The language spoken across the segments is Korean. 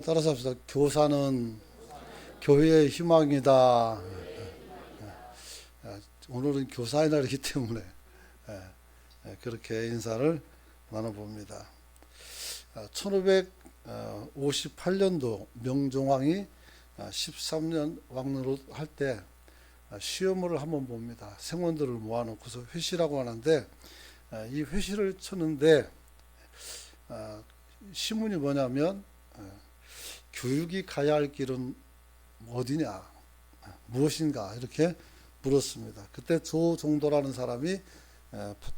따라서 합시다. 교사는 교회의 희망이다. 오늘은 교사의 날이기 때문에 그렇게 인사를 나눠봅니다. 1558년도 명종왕이 13년 왕노릇 할 때 시험을 한번 봅니다. 생원들을 모아놓고서 회시라고 하는데 이 회시를 쳤는데 시문이 뭐냐면 교육이 가야 할 길은 어디냐, 무엇인가 이렇게 물었습니다. 그때 조종도라는 사람이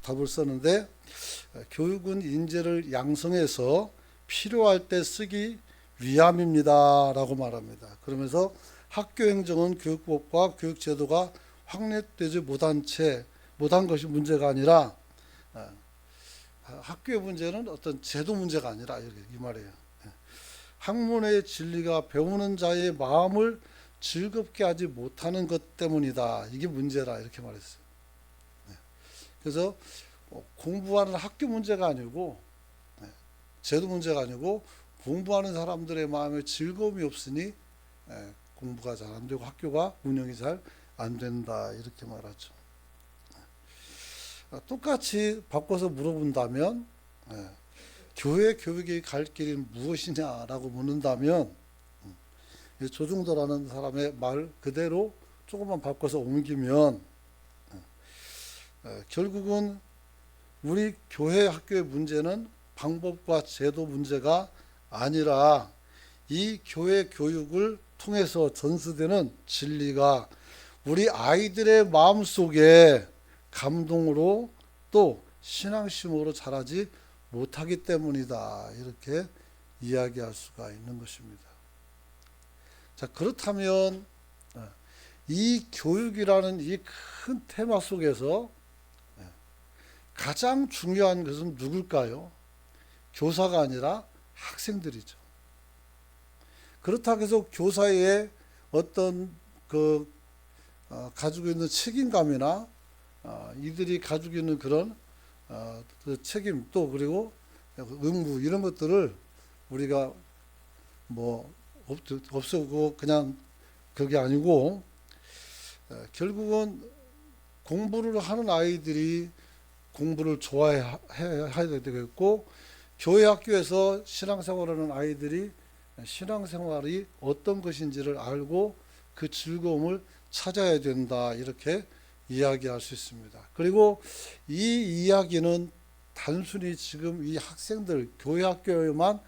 답을 썼는데 교육은 인재를 양성해서 필요할 때 쓰기 위함입니다 라고 말합니다. 그러면서 학교 행정은 교육법과 교육제도가 확립되지 못한 것이 문제가 아니라 학교의 문제는 어떤 제도 문제가 아니라 이 말이에요. 학문의 진리가 배우는 자의 마음을 즐겁게 하지 못하는 것 때문이다. 이게 문제라 이렇게 말했어요. 그래서 공부하는 학교 문제가 아니고 제도 문제가 아니고 공부하는 사람들의 마음에 즐거움이 없으니 공부가 잘 안 되고 학교가 운영이 잘 안 된다 이렇게 말하죠. 똑같이 바꿔서 물어본다면 교회 교육이 갈 길이 무엇이냐라고 묻는다면 조중도라는 사람의 말 그대로 조금만 바꿔서 옮기면 결국은 우리 교회 학교의 문제는 방법과 제도 문제가 아니라 이 교회 교육을 통해서 전수되는 진리가 우리 아이들의 마음속에 감동으로 또 신앙심으로 자라지 못하기 때문이다. 이렇게 이야기할 수가 있는 것입니다. 자, 그렇다면 이 교육이라는 이 큰 테마 속에서 가장 중요한 것은 누굴까요? 교사가 아니라 학생들이죠. 그렇다고 해서 교사의 어떤 가지고 있는 책임감이나 이들이 가지고 있는 그런 그 책임 또 그리고 의무 이런 것들을 우리가 없애고 그냥 그게 아니고 결국은 공부를 하는 아이들이 공부를 좋아해야 되겠고 교회 학교에서 신앙생활하는 아이들이 신앙생활이 어떤 것인지를 알고 그 즐거움을 찾아야 된다 이렇게 이야기할 수 있습니다. 그리고 이 이야기는 단순히 지금 이 학생들 교회 학교에만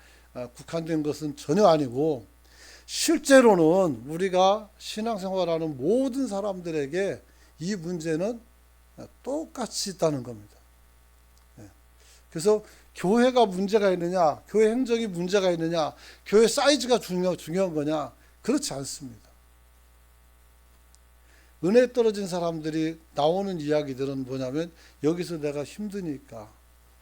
국한된 것은 전혀 아니고 실제로는 우리가 신앙생활하는 모든 사람들에게 이 문제는 똑같이 있다는 겁니다. 그래서 교회가 문제가 있느냐, 교회 행정이 문제가 있느냐, 교회 사이즈가 중요한 거냐, 그렇지 않습니다. 은혜 떨어진 사람들이 나오는 이야기들은 뭐냐면 여기서 내가 힘드니까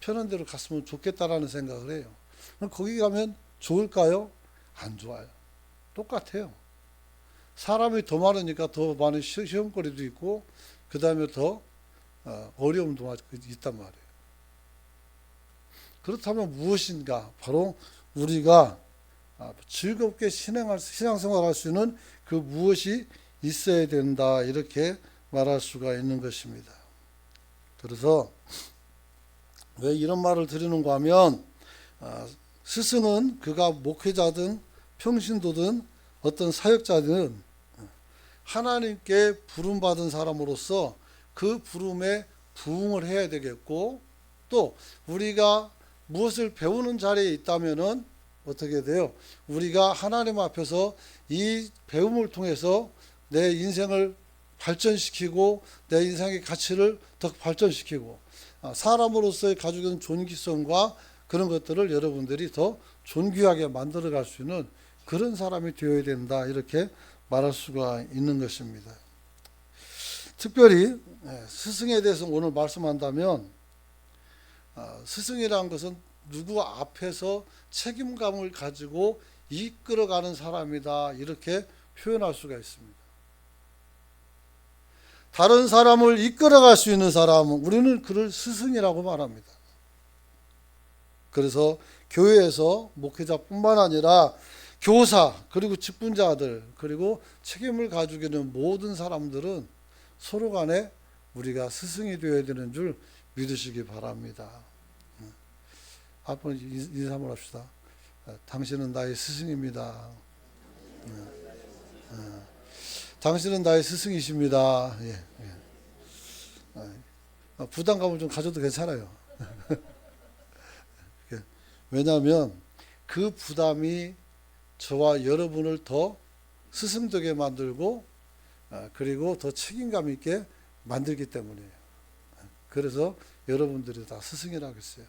편한 데로 갔으면 좋겠다라는 생각을 해요. 그럼 거기 가면 좋을까요? 안 좋아요. 똑같아요. 사람이 더 많으니까 더 많은 시험거리도 있고 그 다음에 더 어려움도 있단 말이에요. 그렇다면 무엇인가? 바로 우리가 즐겁게 신앙생활할 수 있는 그 무엇이 있어야 된다 이렇게 말할 수가 있는 것입니다. 그래서 왜 이런 말을 드리는가 하면 스승은 그가 목회자든 평신도든 어떤 사역자든 하나님께 부름받은 사람으로서 그 부름에 부응을 해야 되겠고 또 우리가 무엇을 배우는 자리에 있다면은 어떻게 돼요? 우리가 하나님 앞에서 이 배움을 통해서 내 인생을 발전시키고 내 인생의 가치를 더 발전시키고 사람으로서의 가지고 있는 존귀성과 그런 것들을 여러분들이 더 존귀하게 만들어 갈 수 있는 그런 사람이 되어야 된다 이렇게 말할 수가 있는 것입니다. 특별히 스승에 대해서 오늘 말씀한다면 스승이라는 것은 누구 앞에서 책임감을 가지고 이끌어가는 사람이다 이렇게 표현할 수가 있습니다. 다른 사람을 이끌어갈 수 있는 사람은 우리는 그를 스승이라고 말합니다. 그래서 교회에서 목회자뿐만 아니라 교사, 그리고 직분자들, 그리고 책임을 가지고 있는 모든 사람들은 서로 간에 우리가 스승이 되어야 되는 줄 믿으시기 바랍니다. 앞으로 인사 한번 합시다. 당신은 나의 스승입니다. 당신은 나의 스승이십니다. 예, 예. 부담감을 좀 가져도 괜찮아요. 왜냐하면 그 부담이 저와 여러분을 더 스승되게 만들고 그리고 더 책임감 있게 만들기 때문이에요. 그래서 여러분들이 다 스승이라고 했어요.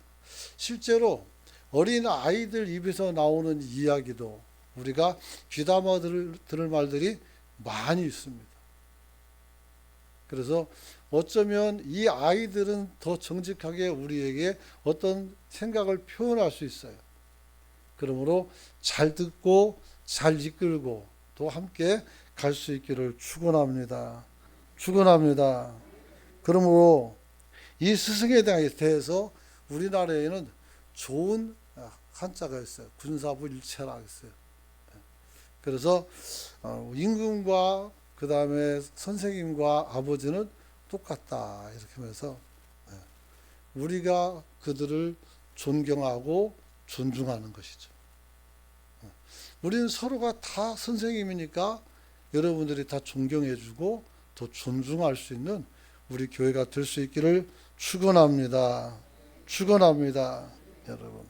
실제로 어린 아이들 입에서 나오는 이야기도 우리가 귀담아 들을 말들이 많이 있습니다. 그래서 어쩌면 이 아이들은 더 정직하게 우리에게 어떤 생각을 표현할 수 있어요. 그러므로 잘 듣고 잘 이끌고 또 함께 갈 수 있기를 축원합니다. 축원합니다. 그러므로 이 스승에 대해서 우리나라에는 좋은 한자가 있어요. 군사부 일체라 했어요. 그래서 임금과 그 다음에 선생님과 아버지는 똑같다 이렇게 하면서 우리가 그들을 존경하고 존중하는 것이죠. 우리는 서로가 다 선생님이니까 여러분들이 다 존경해주고 더 존중할 수 있는 우리 교회가 될 수 있기를 축원합니다. 축원합니다, 여러분.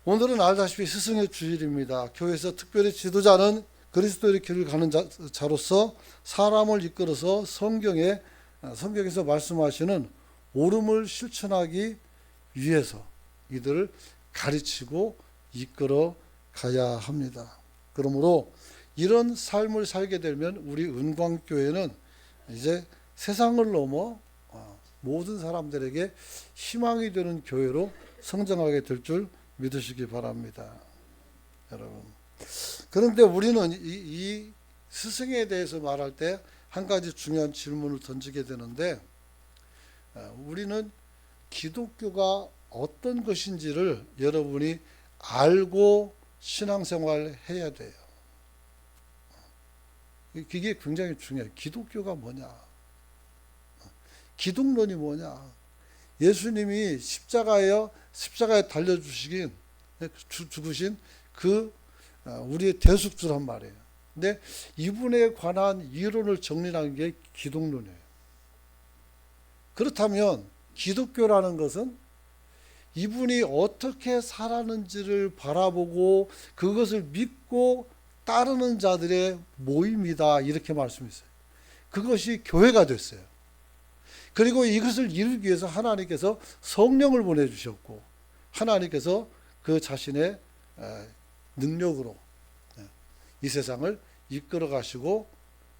오늘은 알다시피 스승의 주일입니다. 교회에서 특별히 지도자는 그리스도의 길을 가는 자로서 사람을 이끌어서 성경에서 말씀하시는 옳음을 실천하기 위해서 이들을 가르치고 이끌어 가야 합니다. 그러므로 이런 삶을 살게 되면 우리 은광교회는 이제 세상을 넘어 모든 사람들에게 희망이 되는 교회로 성장하게 될 줄 믿으시기 바랍니다, 여러분. 그런데 우리는 이 스승에 대해서 말할 때 한 가지 중요한 질문을 던지게 되는데, 우리는 기독교가 어떤 것인지를 여러분이 알고 신앙생활 해야 돼요. 이게 굉장히 중요해요. 기독교가 뭐냐? 기독론이 뭐냐? 예수님이 십자가에 달려주시긴 죽으신 그 우리의 대속주란 말이에요. 근데 이분에 관한 이론을 정리하는 게 기독론이에요. 그렇다면 기독교라는 것은 이분이 어떻게 살았는지를 바라보고 그것을 믿고 따르는 자들의 모임이다 이렇게 말씀했어요. 그것이 교회가 됐어요. 그리고 이것을 이루기 위해서 하나님께서 성령을 보내주셨고 하나님께서 그 자신의 능력으로 이 세상을 이끌어 가시고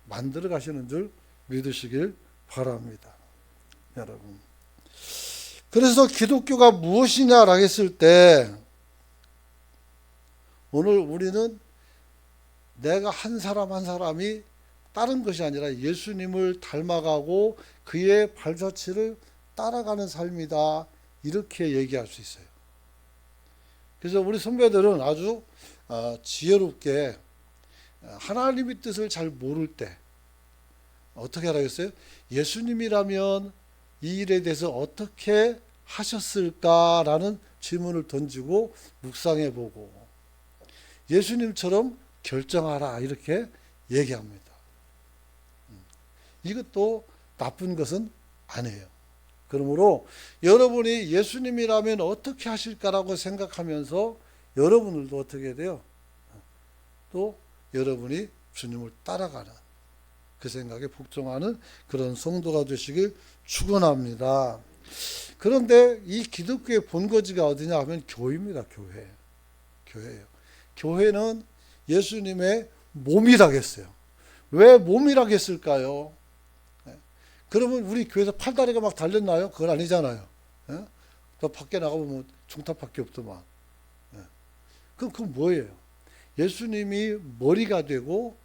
만들어 가시는 줄 믿으시길 바랍니다, 여러분. 그래서 기독교가 무엇이냐라고 했을 때 오늘 우리는 내가 한 사람 한 사람이 다른 것이 아니라 예수님을 닮아가고 그의 발자취를 따라가는 삶이다 이렇게 얘기할 수 있어요. 그래서 우리 선배들은 아주 지혜롭게 하나님의 뜻을 잘 모를 때 어떻게 하라고 했어요? 예수님이라면 이 일에 대해서 어떻게 하셨을까라는 질문을 던지고 묵상해보고 예수님처럼 결정하라 이렇게 얘기합니다. 이것도 나쁜 것은 아니에요. 그러므로 여러분이 예수님이라면 어떻게 하실까라고 생각하면서 여러분들도 어떻게 돼요? 또 여러분이 주님을 따라가는 그 생각에 복종하는 그런 성도가 되시길 축원합니다. 그런데 이 기독교의 본거지가 어디냐 하면 교회입니다. 교회예요. 교회는 예수님의 몸이라고 했어요. 왜 몸이라고 했을까요? 그러면 우리 교회에서 팔다리가 막 달렸나요? 그건 아니잖아요. 또 밖에 나가보면 종탑밖에 없더만. 그건 뭐예요? 예수님이 머리가 되고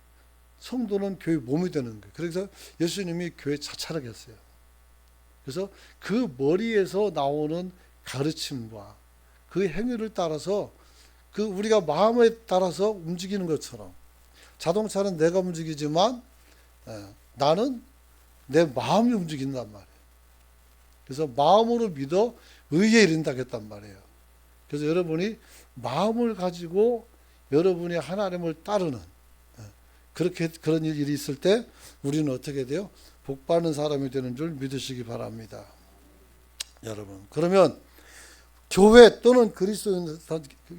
성도는 교회 몸이 되는 거예요. 그래서 예수님이 교회 자찰하게 했어요. 그래서 그 머리에서 나오는 가르침과 그 행위를 따라서 그 우리가 마음에 따라서 움직이는 것처럼 자동차는 내가 움직이지만 나는 내 마음이 움직인단 말이에요. 그래서 마음으로 믿어 의에 이른다겠단 말이에요. 그래서 여러분이 마음을 가지고 여러분이 하나님을 따르는 그렇게 그런 일이 있을 때 우리는 어떻게 돼요? 복받는 사람이 되는 줄 믿으시기 바랍니다. 여러분, 그러면 교회 또는 그리스도인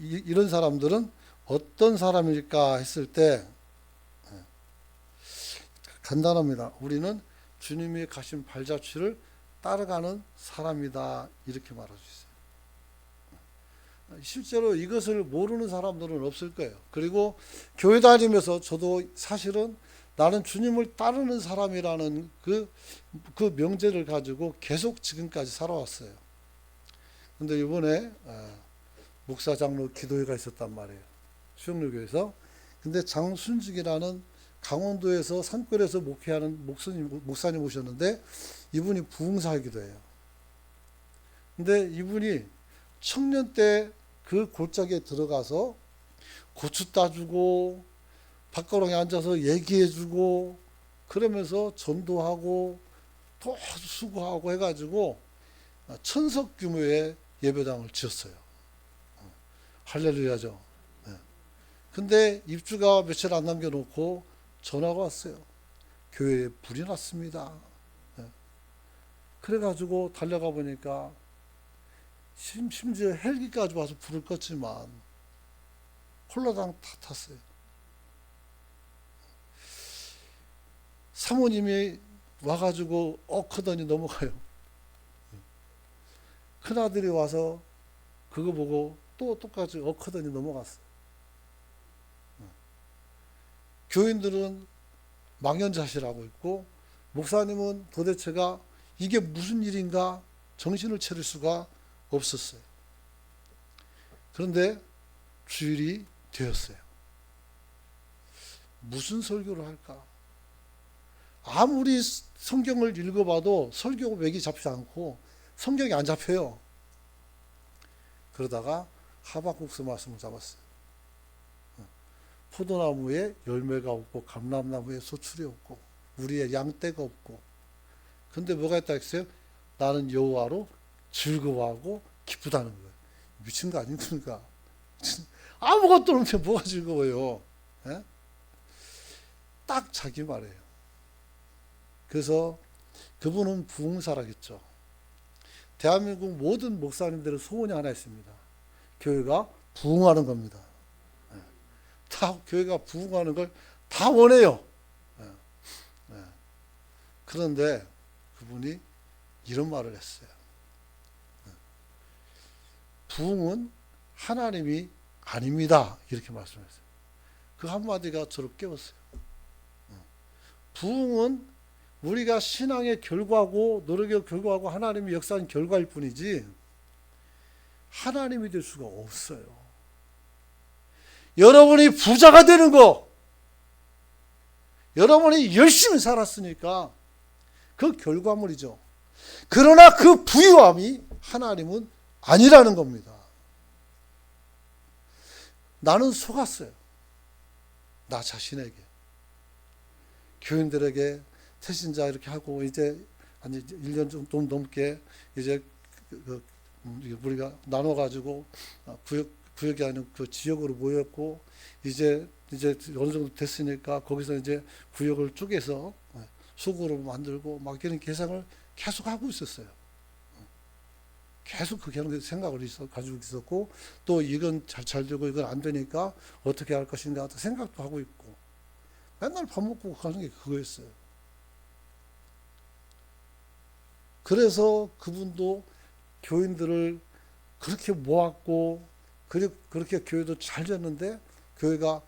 이런 사람들은 어떤 사람일까 했을 때 간단합니다. 우리는 주님이 가신 발자취를 따라가는 사람이다 이렇게 말할 수 있어요. 실제로 이것을 모르는 사람들은 없을 거예요. 그리고 교회 다니면서 저도 사실은 나는 주님을 따르는 사람이라는 그 명제를 가지고 계속 지금까지 살아왔어요. 근데 이번에 목사 장로 기도회가 있었단 말이에요. 수영로교에서. 근데 장순직이라는 강원도에서 산골에서 목회하는 목사님 오셨는데 이분이 부흥사 기도예요. 근데 이분이 청년 때 그 골짜기에 들어가서 고추 따주고 밭가랑에 앉아서 얘기해주고 그러면서 전도하고 또 수고하고 해가지고 천석 규모의 예배당을 지었어요. 할렐루야죠. 근데 입주가 며칠 안 남겨놓고 전화가 왔어요. 교회에 불이 났습니다. 그래가지고 달려가 보니까 심지어 헬기까지 와서 불을 껐지만 홀라당 다 탔어요. 사모님이 와가지고 하더니 넘어가요. 큰아들이 와서 그거 보고 또 똑같이 하더니 넘어갔어요. 교인들은 망연자실하고 있고 목사님은 도대체가 이게 무슨 일인가 정신을 차릴 수가 없었어요. 그런데 주일이 되었어요. 무슨 설교를 할까? 아무리 성경을 읽어봐도 설교 맥이 잡지 않고 성경이 안 잡혀요. 그러다가 하박국서 말씀을 잡았어요. 포도나무에 열매가 없고 감람나무에 소출이 없고 우리의 양떼가 없고 근데 뭐가 있다 했어요? 나는 여호와로 즐거워하고 기쁘다는 거예요. 미친 거 아닙니까? 아무것도 없는데 뭐가 즐거워요? 딱 자기 말이에요. 그래서 그분은 부흥사라겠죠. 대한민국 모든 목사님들의 소원이 하나 있습니다. 교회가 부흥하는 겁니다. 다 교회가 부흥하는 걸 다 원해요. 그런데 그분이 이런 말을 했어요. 부흥은 하나님이 아닙니다. 이렇게 말씀했어요. 그 한마디가 저를 깨웠어요. 부흥은 우리가 신앙의 결과고 노력의 결과고 하나님의 역사한 결과일 뿐이지 하나님이 될 수가 없어요. 여러분이 부자가 되는 거, 여러분이 열심히 살았으니까 그 결과물이죠. 그러나 그 부유함이 하나님은 아니라는 겁니다. 나는 속았어요. 나 자신에게. 교인들에게 태신자 이렇게 하고 이제 한 1년 좀 넘게 이제 우리가 나눠가지고 구역이 아닌 그 지역으로 모였고 이제 어느 정도 됐으니까 거기서 이제 구역을 쪼개서 소그룹을 만들고 막 이런 계산을 계속 하고 있었어요. 계속 그 생각을 가지고 있었고 또 이건 잘 되고 이건 안 되니까 어떻게 할 것인가 생각도 하고 있고 맨날 밥 먹고 가는 게 그거였어요. 그래서 그분도 교인들을 그렇게 모았고 그렇게 교회도 잘 됐는데 교회가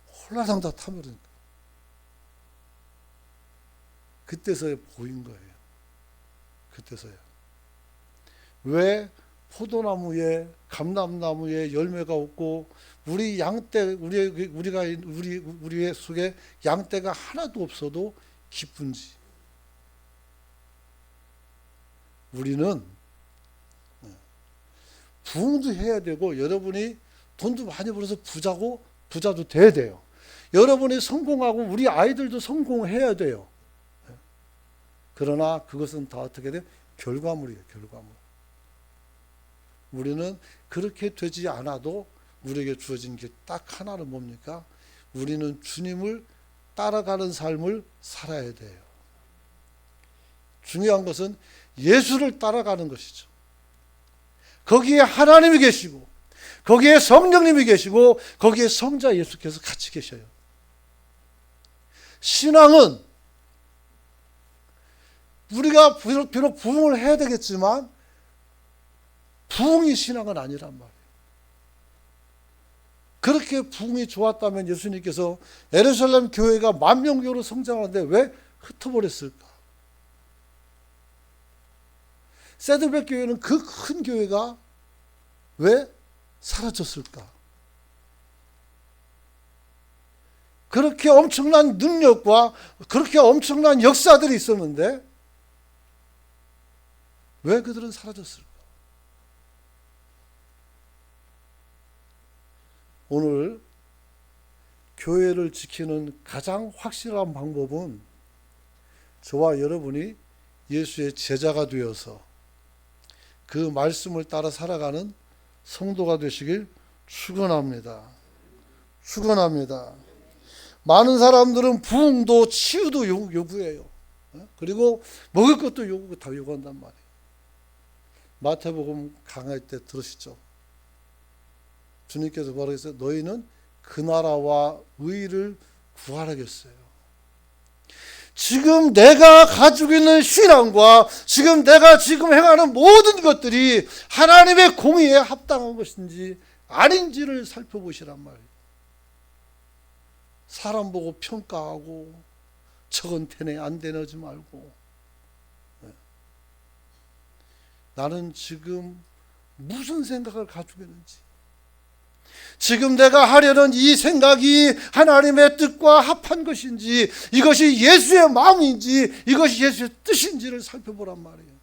홀라당 다 타버리니까 그때서야 보인 거예요. 그때서야. 왜 포도나무에 감람나무에 열매가 없고 우리 양떼 우리의 속에 양떼가 하나도 없어도 기쁜지. 우리는 부흥도 해야 되고 여러분이 돈도 많이 벌어서 부자도 돼야 돼요. 여러분이 성공하고 우리 아이들도 성공해야 돼요. 그러나 그것은 다 어떻게 돼요? 결과물이에요. 결과물. 우리는 그렇게 되지 않아도 우리에게 주어진 게 딱 하나는 뭡니까? 우리는 주님을 따라가는 삶을 살아야 돼요. 중요한 것은 예수를 따라가는 것이죠. 거기에 하나님이 계시고 거기에 성령님이 계시고 거기에 성자 예수께서 같이 계셔요. 신앙은 우리가 비록 부흥을 해야 되겠지만 부흥이 신앙은 아니란 말이에요. 그렇게 부흥이 좋았다면 예수님께서 예루살렘 교회가 10,000명교로 성장하는데 왜 흩어버렸을까? 세들백 교회는 그 큰 교회가 왜 사라졌을까? 그렇게 엄청난 능력과 그렇게 엄청난 역사들이 있었는데 왜 그들은 사라졌을까? 오늘 교회를 지키는 가장 확실한 방법은 저와 여러분이 예수의 제자가 되어서 그 말씀을 따라 살아가는 성도가 되시길 축원합니다. 축원합니다. 많은 사람들은 부흥도 치유도 요구해요. 그리고 먹을 것도 다 요구한단 말이에요. 마태복음 강할 때 들으시죠? 주님께서 뭐라고 했어요? 너희는 그 나라와 의를 구하라겠어요. 지금 내가 가지고 있는 신앙과 지금 내가 행하는 모든 것들이 하나님의 공의에 합당한 것인지 아닌지를 살펴보시란 말이에요. 사람 보고 평가하고 저건 되네 안 되네 하지 말고 나는 지금 무슨 생각을 가지고 있는지, 지금 내가 하려는 이 생각이 하나님의 뜻과 합한 것인지, 이것이 예수의 마음인지, 이것이 예수의 뜻인지를 살펴보란 말이에요.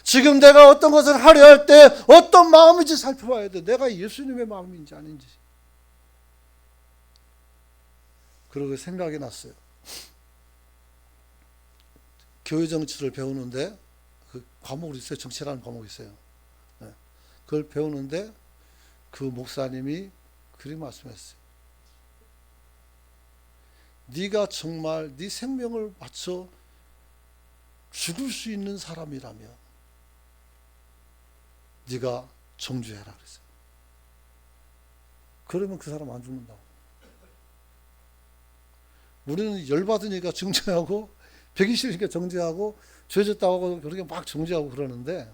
지금 내가 어떤 것을 하려 할 때 어떤 마음인지 살펴봐야 돼. 내가 예수님의 마음인지 아닌지. 그러고 생각이 났어요. 교회 정치를 배우는데 그 과목이 있어요. 정치라는 과목이 있어요. 그걸 배우는데 그 목사님이 그리 말씀했어요. 네가 정말 네 생명을 바쳐 죽을 수 있는 사람이라면 네가 정죄해라 그랬어요. 그러면 그 사람 안 죽는다고. 우리는 열받으니까 정죄하고 배기 싫으니까 정죄하고 죄졌다고 하고 그렇게 막 정죄하고 그러는데,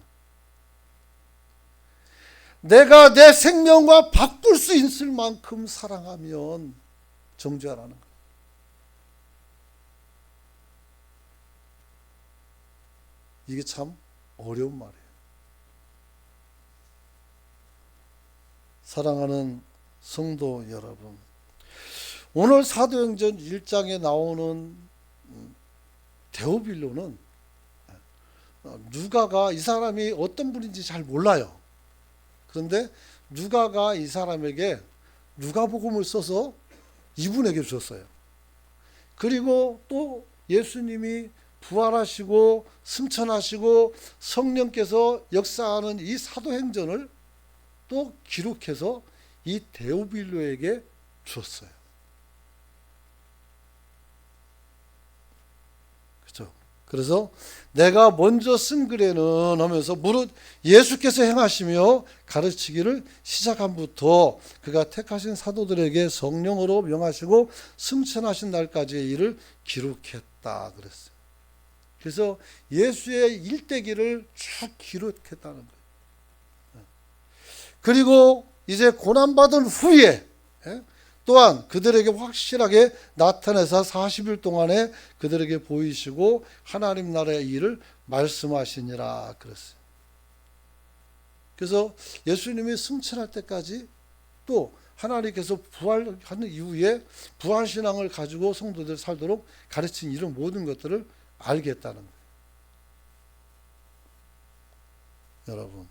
내가 내 생명과 바꿀 수 있을 만큼 사랑하면 정죄하라는 거예요. 이게 참 어려운 말이에요. 사랑하는 성도 여러분, 오늘 사도행전 1장에 나오는 데오빌로는 누가가 이 사람이 어떤 분인지 잘 몰라요. 그런데 누가가 이 사람에게 누가복음을 써서 이분에게 주셨어요. 그리고 또 예수님이 부활하시고 승천하시고 성령께서 역사하는 이 사도행전을 또 기록해서 이 데오빌로에게 주었어요. 그렇죠? 그래서 내가 먼저 쓴 글에는 하면서 무릇 예수께서 행하시며 가르치기를 시작함부터 그가 택하신 사도들에게 성령으로 명하시고 승천하신 날까지의 일을 기록했다 그랬어요. 그래서 예수의 일대기를 쭉 기록했다는 거예요. 그리고 이제 고난받은 후에 또한 그들에게 확실하게 나타내서 40일 동안에 그들에게 보이시고 하나님 나라의 일을 말씀하시니라 그랬어요. 그래서 예수님이 승천할 때까지 또 하나님께서 부활하는 이후에 부활신앙을 가지고 성도들 살도록 가르친 이런 모든 것들을 알게 했다는 거예요. 여러분,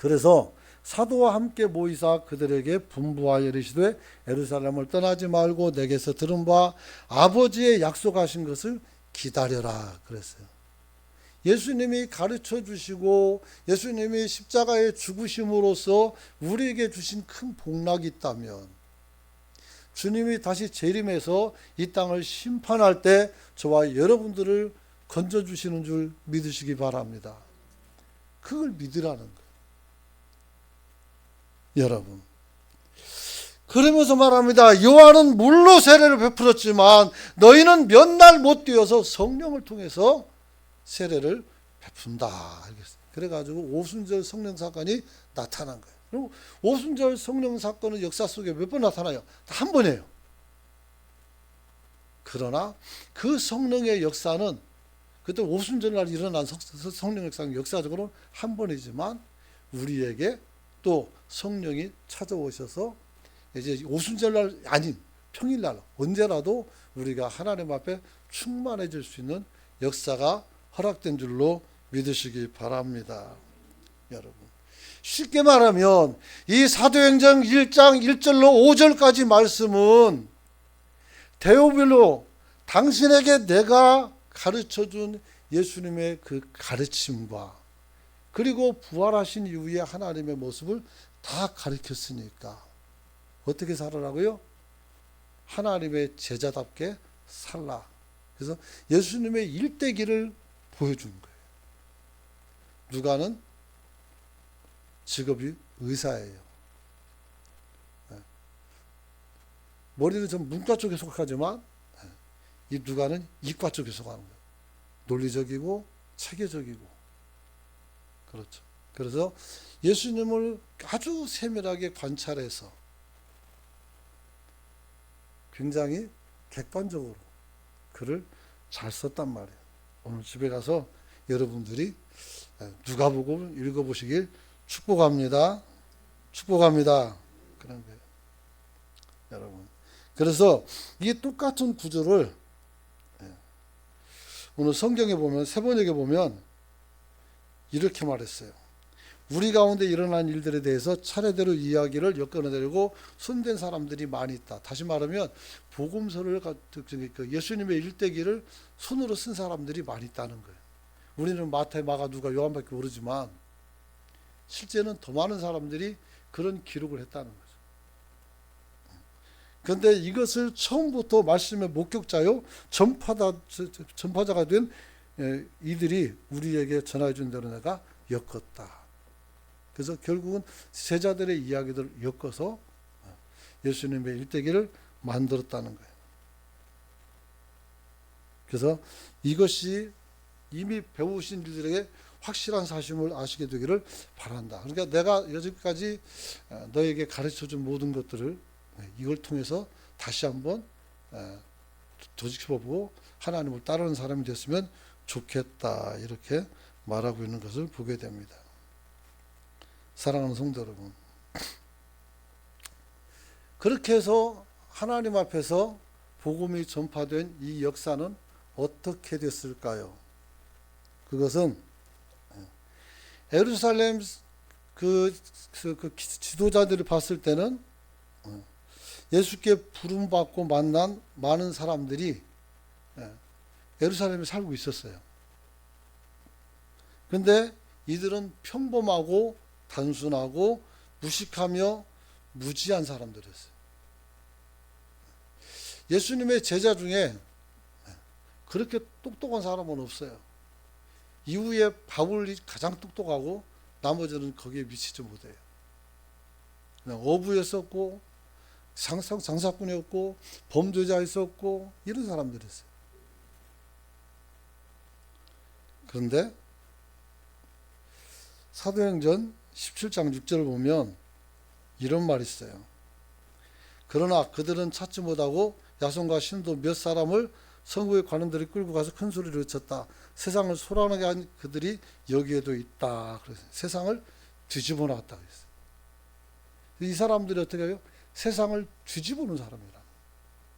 그래서 사도와 함께 모이사 그들에게 분부하여 이르시되 예루살렘을 떠나지 말고 내게서 들은 바 아버지의 약속하신 것을 기다려라 그랬어요. 예수님이 가르쳐 주시고 예수님이 십자가에 죽으심으로써 우리에게 주신 큰 복락이 있다면 주님이 다시 재림해서 이 땅을 심판할 때 저와 여러분들을 건져주시는 줄 믿으시기 바랍니다. 그걸 믿으라는 거예요. 여러분. 그러면서 말합니다. 요한은 물로 세례를 베풀었지만 너희는 몇 날 못 뛰어서 성령을 통해서 세례를 베푼다. 알겠어요. 그래가지고 오순절 성령 사건이 나타난 거예요. 그리고 오순절 성령 사건은 역사 속에 몇 번 나타나요? 한 번이에요. 그러나 그 성령의 역사는 그때 오순절날 일어난 성령 역사는 역사적으로 한 번이지만 우리에게 또 성령이 찾아오셔서 이제 오순절날 아닌 평일날 언제라도 우리가 하나님 앞에 충만해질 수 있는 역사가 허락된 줄로 믿으시기 바랍니다. 여러분. 쉽게 말하면 이 사도행전 1장 1절로 5절까지 말씀은 데오빌로 당신에게 내가 가르쳐준 예수님의 그 가르침과 그리고 부활하신 이후에 하나님의 모습을 다 가르쳤으니까 어떻게 살아라고요? 하나님의 제자답게 살라. 그래서 예수님의 일대기를 보여준 거예요. 누가는 직업이 의사예요. 머리는 좀 문과 쪽에 속하지만 이 누가는 이과 쪽에 속하는 거예요. 논리적이고 체계적이고 그렇죠. 그래서 예수님을 아주 세밀하게 관찰해서 굉장히 객관적으로 글을 잘 썼단 말이에요. 오늘 집에 가서 여러분들이 누가복음을 읽어보시길 축복합니다. 축복합니다. 그런 거예요. 여러분. 그래서 이 똑같은 구조를 오늘 성경에 보면 세번역에 보면 이렇게 말했어요. 우리 가운데 일어난 일들에 대해서 차례대로 이야기를 엮어내려고 손댄 사람들이 많이 있다. 다시 말하면 복음서를 예수님의 일대기를 손으로 쓴 사람들이 많이 있다는 거예요. 우리는 마태, 마가, 누가, 요한밖에 모르지만 실제는 더 많은 사람들이 그런 기록을 했다는 거죠. 그런데 이것을 처음부터 말씀의 목격자요 전파자가 된 이들이 우리에게 전해 준 대로 내가 엮었다. 그래서 결국은 제자들의 이야기들을 엮어서 예수님의 일대기를 만들었다는 거예요. 그래서 이것이 이미 배우신 이들에게 확실한 사실을 아시게 되기를 바란다. 그러니까 내가 여지까지 너에게 가르쳐준 모든 것들을 이걸 통해서 다시 한번 되짚어보고 하나님을 따르는 사람이 됐으면 좋겠다. 이렇게 말하고 있는 것을 보게 됩니다. 사랑하는 성도 여러분, 그렇게 해서 하나님 앞에서 복음이 전파된 이 역사는 어떻게 됐을까요? 그것은 예루살렘 그 지도자들이 봤을 때는 예수께 부름받고 만난 많은 사람들이 예루살렘에 살고 있었어요. 그런데 이들은 평범하고 단순하고 무식하며 무지한 사람들이었어요. 예수님의 제자 중에 그렇게 똑똑한 사람은 없어요. 이후에 바울이 가장 똑똑하고 나머지는 거기에 미치지 못해요. 그냥 어부였었고 장사꾼이었고 범죄자였었고 이런 사람들이었어요. 그런데 사도행전 17장 6절을 보면 이런 말이 있어요. 그러나 그들은 찾지 못하고 야손과 신도 몇 사람을 성읍의 관원들이 끌고 가서 큰 소리를 외쳤다. 세상을 소란하게 한 그들이 여기에도 있다. 그래서 세상을 뒤집어 놨다 그랬어요. 이 사람들이 어떻게 해요? 세상을 뒤집어 놓은 사람이라.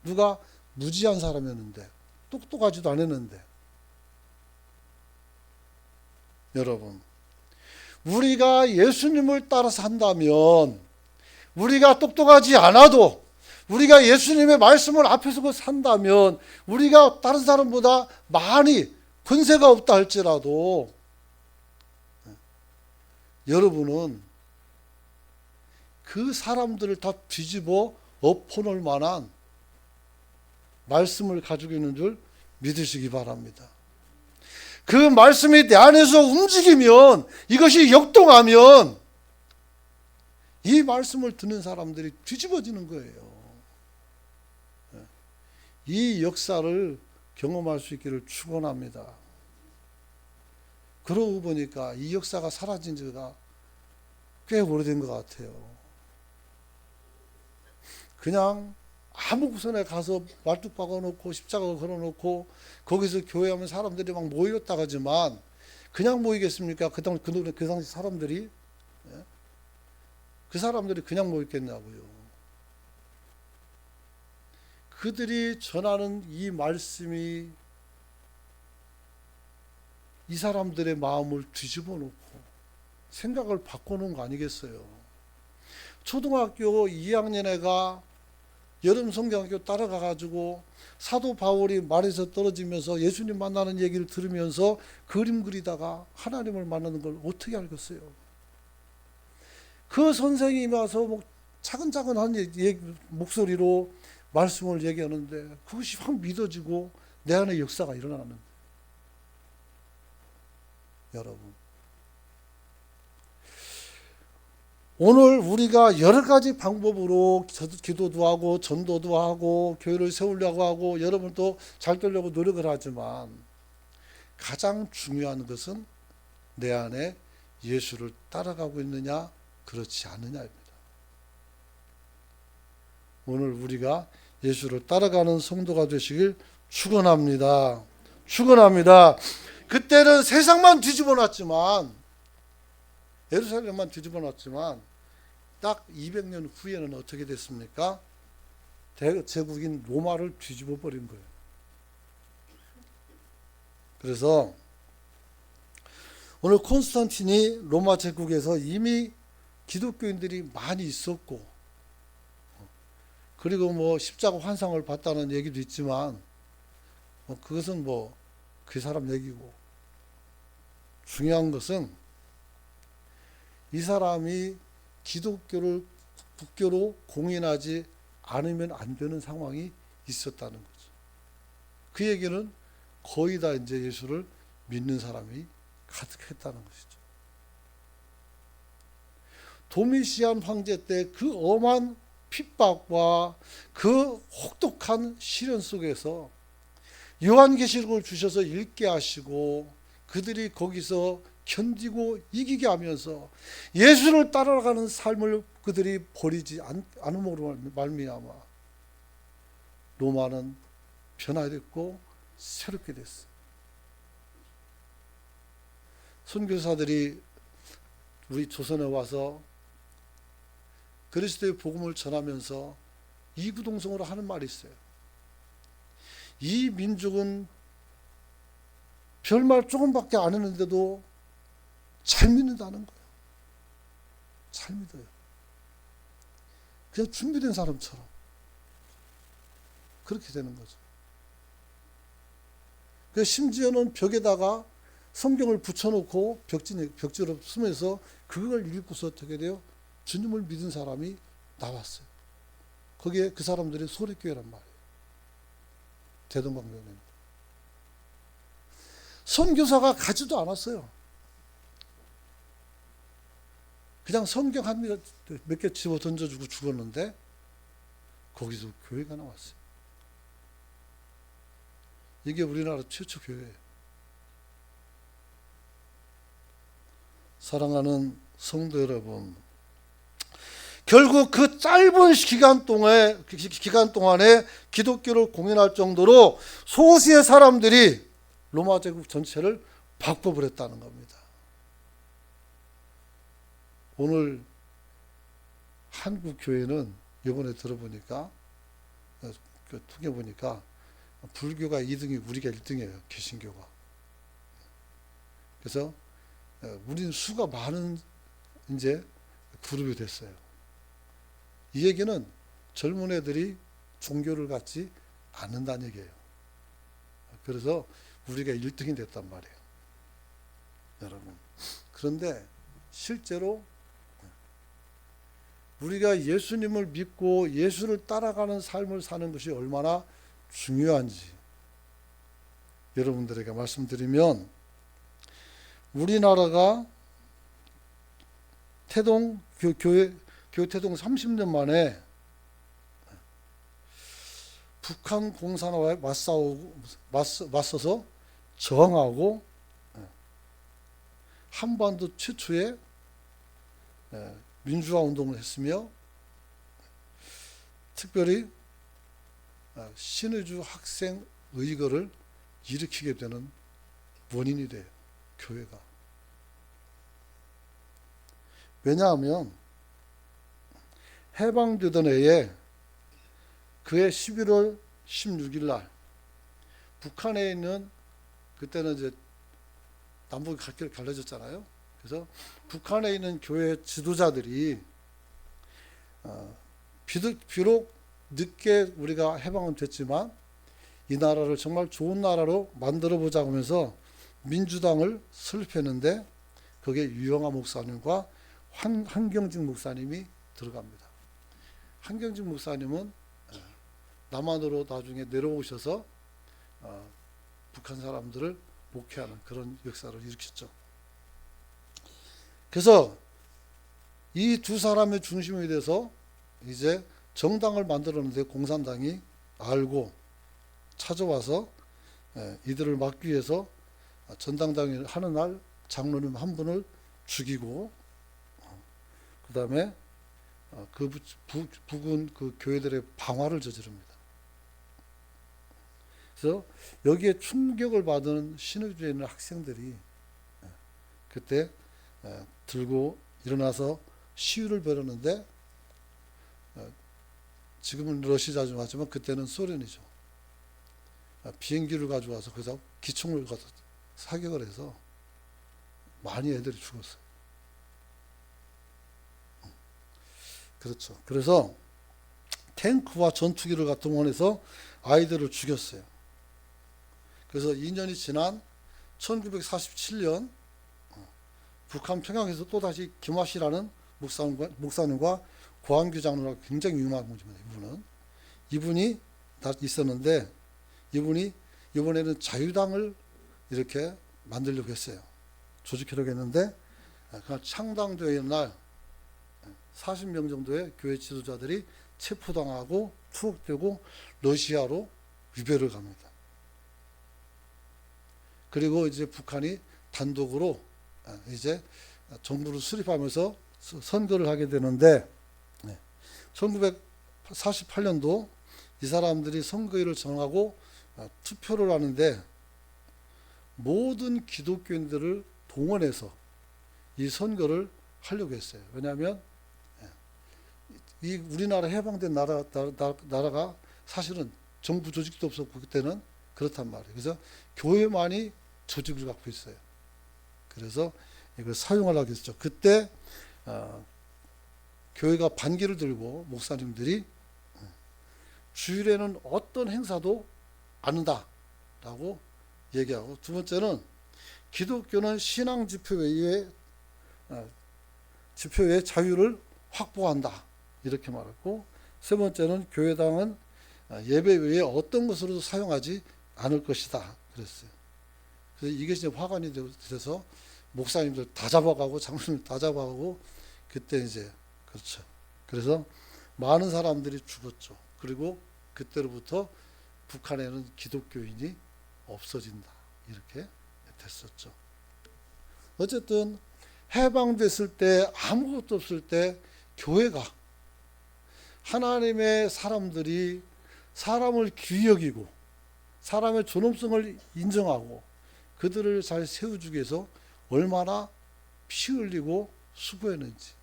누가 무지한 사람이었는데 똑똑하지도 않았는데. 여러분, 우리가 예수님을 따라 산다면 우리가 똑똑하지 않아도 우리가 예수님의 말씀을 앞에 서고 산다면 우리가 다른 사람보다 많이 권세가 없다 할지라도 여러분은 그 사람들을 다 뒤집어 엎어놓을 만한 말씀을 가지고 있는 줄 믿으시기 바랍니다. 그 말씀이 내 안에서 움직이면, 이것이 역동하면 이 말씀을 듣는 사람들이 뒤집어지는 거예요. 이 역사를 경험할 수 있기를 축원합니다. 그러고 보니까 이 역사가 사라진 지가 꽤 오래된 것 같아요. 그냥 아무 곳에 가서 말뚝 박아놓고 십자가 걸어놓고 거기서 교회하면 사람들이 막 모였다 하지만 그냥 모이겠습니까? 그 당시 사람들이, 그 사람들이 그냥 모였겠냐고요. 그들이 전하는 이 말씀이 이 사람들의 마음을 뒤집어 놓고 생각을 바꿔놓은 거 아니겠어요? 초등학교 2학년 애가 여름 성경학교 따라가가지고 사도 바울이 말에서 떨어지면서 예수님 만나는 얘기를 들으면서 그림 그리다가 하나님을 만나는 걸 어떻게 알겠어요? 그 선생님이 와서 뭐 차근차근한 목소리로 말씀을 얘기하는데 그것이 확 믿어지고 내 안에 역사가 일어나는. 여러분, 오늘 우리가 여러 가지 방법으로 기도도 하고 전도도 하고 교회를 세우려고 하고 여러분도 잘 되려고 노력을 하지만 가장 중요한 것은 내 안에 예수를 따라가고 있느냐 그렇지 않느냐입니다. 오늘 우리가 예수를 따라가는 성도가 되시길 축원합니다. 축원합니다. 그때는 세상만 뒤집어 놨지만, 예루살렘만 뒤집어 놨지만 딱 200년 후에는 어떻게 됐습니까? 제국인 로마를 뒤집어 버린 거예요. 그래서 오늘 콘스탄틴이 로마 제국에서 이미 기독교인들이 많이 있었고, 그리고 뭐 십자가 환상을 봤다는 얘기도 있지만 그것은 뭐 그 사람 얘기고, 중요한 것은 이 사람이 기독교를 국교로 공인하지 않으면 안 되는 상황이 있었다는 거죠. 그 얘기는 거의 다 이제 예수를 믿는 사람이 가득했다는 것이죠. 도미시안 황제 때 그 엄한 핍박과 그 혹독한 시련 속에서 요한계시록을 주셔서 읽게 하시고 그들이 거기서 견디고 이기게 하면서 예수를 따라가는 삶을 그들이 버리지 않음으로 말미암아 로마는 변화됐고 새롭게 됐어요. 선교사들이 우리 조선에 와서 그리스도의 복음을 전하면서 이구동성으로 하는 말이 있어요. 이 민족은 별말 조금밖에 안 했는데도 잘 믿는다는 거예요. 잘 믿어요. 그냥 준비된 사람처럼 그렇게 되는 거죠. 그래서 심지어는 벽에다가 성경을 붙여놓고 벽지로 쓰면서 그걸 읽고서 어떻게 돼요? 주님을 믿은 사람이 나왔어요. 거기에 그 사람들이 소래교회란 말이에요. 대동강변에. 선교사가 가지도 않았어요. 그냥 성경 몇 개 집어 던져주고 죽었는데 거기서 교회가 나왔어요. 이게 우리나라 최초 교회예요. 사랑하는 성도 여러분, 결국 그 짧은 기간 동안에 기독교를 공인할 정도로 소수의 사람들이 로마 제국 전체를 바꿔버렸다는 겁니다. 오늘 한국 교회는 이번에 들어보니까, 통해 보니까 불교가 2등이 우리가 1등이에요. 개신교가. 그래서 우리는 수가 많은 이제 그룹이 됐어요. 이 얘기는 젊은 애들이 종교를 갖지 않는다는 얘기예요. 그래서 우리가 1등이 됐단 말이에요. 여러분. 그런데 실제로 우리가 예수님을 믿고 예수를 따라가는 삶을 사는 것이 얼마나 중요한지 여러분들에게 말씀드리면, 우리나라가 교회 태동 30년 만에 북한 공산화에 맞서서 저항하고 한반도 최초의 민주화 운동을 했으며, 특별히 신의주 학생 의거를 일으키게 되는 원인이 돼요. 교회가. 왜냐하면 해방되던 해에 그해 11월 16일 날 북한에 있는, 그때는 이제 남북이 갈라졌잖아요. 그래서 북한에 있는 교회 지도자들이 비록 늦게 우리가 해방은 됐지만 이 나라를 정말 좋은 나라로 만들어 보자고 하면서 민주당을 설립했는데, 거기에 유영하 목사님과 한경직 목사님이 들어갑니다. 한경직 목사님은 남한으로 나중에 내려오셔서 북한 사람들을 목회하는 그런 역사를 일으켰죠. 그래서 이 두 사람의 중심이 돼서 이제 정당을 만들었는데, 공산당이 알고 찾아와서 이들을 막기 위해서 전당다니를 하는 날 장로님 한 분을 죽이고, 그 다음에 북은 그 교회들의 방화를 저지릅니다. 그래서 여기에 충격을 받은 신의주에 있는 학생들이 그때 들고 일어나서 시위를 벌였는데, 지금은 러시아죠 하지만 그때는 소련이죠. 비행기를 가져와서 거기서 기총을 가서 사격을 해서 많이 애들이 죽었어요. 그렇죠. 그래서 탱크와 전투기를 동원해서 아이들을 죽였어요. 그래서 2년이 지난 1947년 북한 평양에서 또다시 김화시라는 목사님과 고한규 장로가 굉장히 유명한 분입니다. 이분이 다 있었는데, 이분이 이번에는 자유당을 이렇게 만들려고 했어요. 조직하려고 했는데, 창당되는 날 40명 정도의 교회 지도자들이 체포당하고 투옥되고 러시아로 유배를 갑니다. 그리고 이제 북한이 단독으로 이제 정부를 수립하면서 선거를 하게 되는데, 1948년도 이 사람들이 선거일을 정하고 투표를 하는데, 모든 기독교인들을 동원해서 이 선거를 하려고 했어요. 왜냐하면 이 우리나라 해방된 나라가 사실은 정부 조직도 없었고 그때는 그렇단 말이에요. 그래서 교회만이 조직을 갖고 있어요. 그래서 이걸 사용하려고 했죠. 그때 교회가 반기를 들고 목사님들이 주일에는 어떤 행사도 안 한다라고 얘기하고, 두 번째는 기독교는 신앙 집회 외에 자유를 확보한다 이렇게 말했고, 세 번째는 교회당은 예배 외에 어떤 것으로도 사용하지 않을 것이다 그랬어요. 그래서 이게 이제 화관이 돼서 목사님들 다 잡아가고 장로님 다 잡아가고, 그때 이제 그렇죠. 그래서 많은 사람들이 죽었죠. 그리고 그때로부터 북한에는 기독교인이 없어진다 이렇게 됐었죠. 어쨌든 해방됐을 때, 아무것도 없을 때 교회가, 하나님의 사람들이 사람을 귀히 여기고 사람의 존엄성을 인정하고 그들을 잘 세워주기 위해서 얼마나 피 흘리고 수고했는지.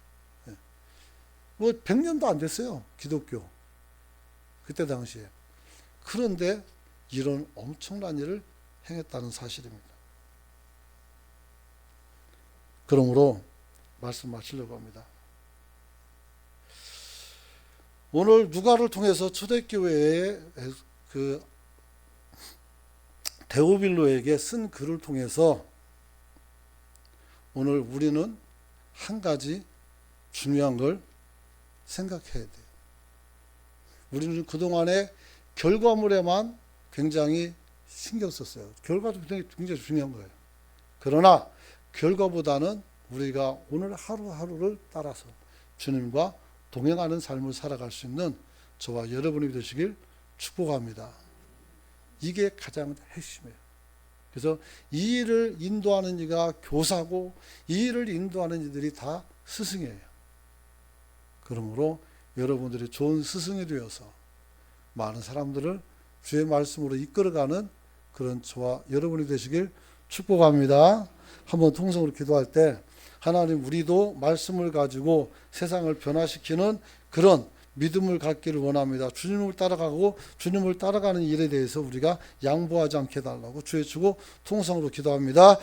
뭐 100년도 안 됐어요, 기독교 그때 당시에. 그런데 이런 엄청난 일을 행했다는 사실입니다. 그러므로 말씀 마치려고 합니다. 오늘 누가를 통해서 초대교회의 그 데오빌로에게 쓴 글을 통해서 오늘 우리는 한 가지 중요한 걸 생각해야 돼요. 우리는 그동안에 결과물에만 굉장히 신경 썼어요. 결과도 굉장히 중요한 거예요. 그러나 결과보다는 우리가 오늘 하루하루를 따라서 주님과 동행하는 삶을 살아갈 수 있는 저와 여러분이 되시길 축복합니다. 이게 가장 핵심이에요. 그래서 이 일을 인도하는 이가 교사고 이 일을 인도하는 이들이 다 스승이에요. 그러므로 여러분들이 좋은 스승이 되어서 많은 사람들을 주의 말씀으로 이끌어가는 그런 저와 여러분이 되시길 축복합니다. 한번 통성으로 기도할 때 하나님 우리도 말씀을 가지고 세상을 변화시키는 그런 믿음을 갖기를 원합니다. 주님을 따라가고 주님을 따라가는 일에 대해서 우리가 양보하지 않게 해달라고 주의 주고 통성으로 기도합니다.